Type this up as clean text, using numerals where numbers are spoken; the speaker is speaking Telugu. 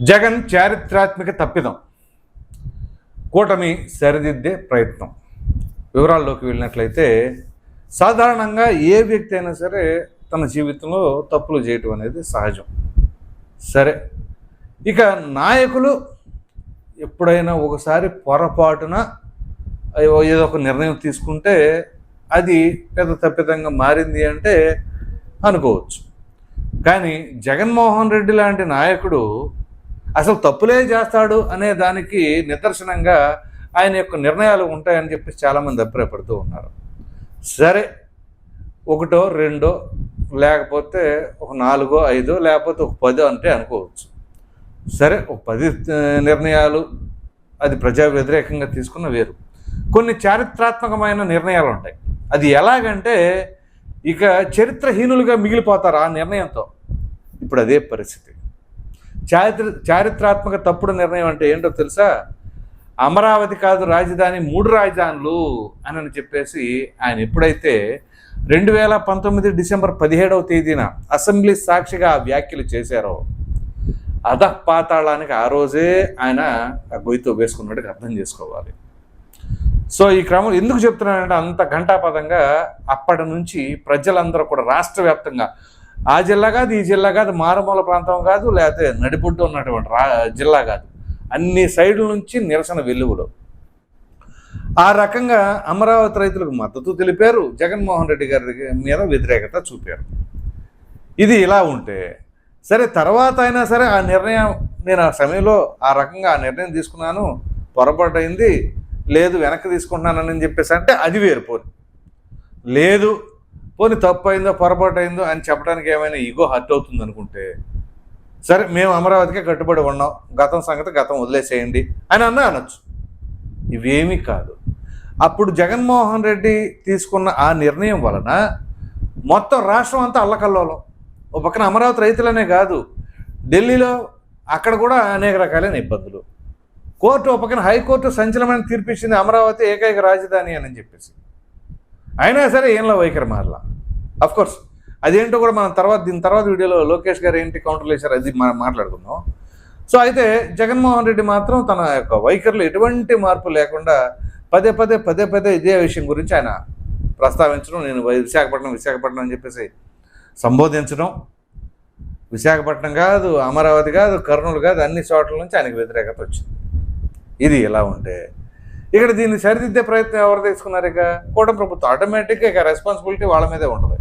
జగన్ చారిత్రాత్మక తప్పిదం, కూటమి సరిదిద్దే ప్రయత్నం. వివరాల్లోకి వెళ్ళినట్లయితే, సాధారణంగా ఏ వ్యక్తి అయినా సరే తన జీవితంలో తప్పులు చేయటం అనేది సహజం. సరే, ఇక నాయకులు ఎప్పుడైనా ఒకసారి పొరపాటున ఏదో ఒక నిర్ణయం తీసుకుంటే అది పెద్ద తప్పిదంగా మారింది అంటే అనుకోవచ్చు. కానీ జగన్మోహన్ రెడ్డి లాంటి నాయకుడు అసలు తప్పులే చేస్తాడు అనే దానికి నిదర్శనంగా ఆయన యొక్క నిర్ణయాలు ఉంటాయని చెప్పి చాలామంది అభిప్రాయపడుతూ ఉన్నారు. సరే, ఒకటో రెండో లేకపోతే ఒక 4, 5 లేకపోతే ఒక 10 అంటే అనుకోవచ్చు. సరే, ఒక 10 నిర్ణయాలు అది ప్రజా వ్యతిరేకంగా తీసుకున్న వేరు. కొన్ని చారిత్రాత్మకమైన నిర్ణయాలు ఉంటాయి. అది ఎలాగంటే ఇక చరిత్రహీనులుగా మిగిలిపోతారు ఆ నిర్ణయంతో. ఇప్పుడు అదే పరిస్థితి. చారిత్రాత్మక తప్పుడు నిర్ణయం అంటే ఏంటో తెలుసా? అమరావతి కాదు రాజధాని, 3 రాజధానులు అని చెప్పేసి ఆయన ఎప్పుడైతే 2019 డిసెంబర్ 17వ తేదీన అసెంబ్లీ సాక్షిగా ఆ వ్యాఖ్యలు చేశారో, అధపాతాళానికి ఆ రోజే ఆయన గొయ్యితో వేసుకున్నట్టుగా అర్థం చేసుకోవాలి. సో ఈ క్రమం ఎందుకు చెప్తున్నానంటే, అంత ఘంటాపదంగా అప్పటి నుంచి ప్రజలందరూ కూడా రాష్ట్ర వ్యాప్తంగా, ఆ జిల్లా కాదు ఈ జిల్లా కాదు, మారుమూల ప్రాంతం కాదు, లేకపోతే నడిబొడ్డు ఉన్నటువంటి జిల్లా కాదు, అన్ని సైడ్ల నుంచి నిరసన వెల్లువలు. ఆ రకంగా అమరావతి రైతులకు మద్దతు తెలిపారు, జగన్మోహన్ రెడ్డి గారి మీద వ్యతిరేకత చూపారు. ఇది ఇలా ఉంటే సరే, తర్వాత అయినా సరే ఆ నిర్ణయం, నేను ఆ సమయంలో ఆ రకంగా ఆ నిర్ణయం తీసుకున్నాను, పొరపాటు అయింది, లేదు వెనక్కి తీసుకుంటున్నానని చెప్పేసి అంటే అది వేరు. లేదు పోనీ తప్పు అయిందో పొరపాటు అయిందో అని చెప్పడానికి ఏమైనా ఈగో హర్ట్ అవుతుంది అనుకుంటే, సరే మేము అమరావతికే కట్టుబడి ఉన్నాం, గతం సంగతి గతం వదిలేసేయండి అని అనొచ్చు. ఇవేమీ కాదు. అప్పుడు జగన్మోహన్ రెడ్డి తీసుకున్న ఆ నిర్ణయం వలన మొత్తం రాష్ట్రం అంతా అల్లకల్లోలం. ఓ పక్కన అమరావతి రైతులనే కాదు, ఢిల్లీలో అక్కడ కూడా అనేక రకాలైన ఇబ్బందులు. కోర్టు ఒక పక్కన హైకోర్టు సంచలనమైన తీర్పు ఇచ్చింది, అమరావతి ఏకైక రాజధాని అని చెప్పేసి. అయినా సరే ఏంలో వైఖరి మారలా. అఫ్కోర్స్ అదేంటో కూడా మనం దీని తర్వాత వీడియోలో లోకేష్ గారు ఏంటి కౌంటర్లు వేశారు అది మనం మాట్లాడుకుందాం. సో అయితే జగన్మోహన్ రెడ్డి మాత్రం తన యొక్క వైఖరిలో ఎటువంటి మార్పు లేకుండా పదే పదే ఇదే విషయం గురించి ఆయన ప్రస్తావించడం, నేను విశాఖపట్నం అని చెప్పేసి సంబోధించడం. విశాఖపట్నం కాదు, అమరావతి కాదు, కర్నూలు కాదు, అన్ని చోట్ల నుంచి ఆయనకు వ్యతిరేకత వచ్చింది. ఇది ఎలా ఉంటే ఇక్కడ దీన్ని సరిదిద్దే ప్రయత్నం ఎవరు తీసుకున్నారు? ఇక కూటమి ప్రభుత్వం. ఆటోమేటిక్గా ఇక రెస్పాన్సిబిలిటీ వాళ్ళ మీదే ఉంటుంది.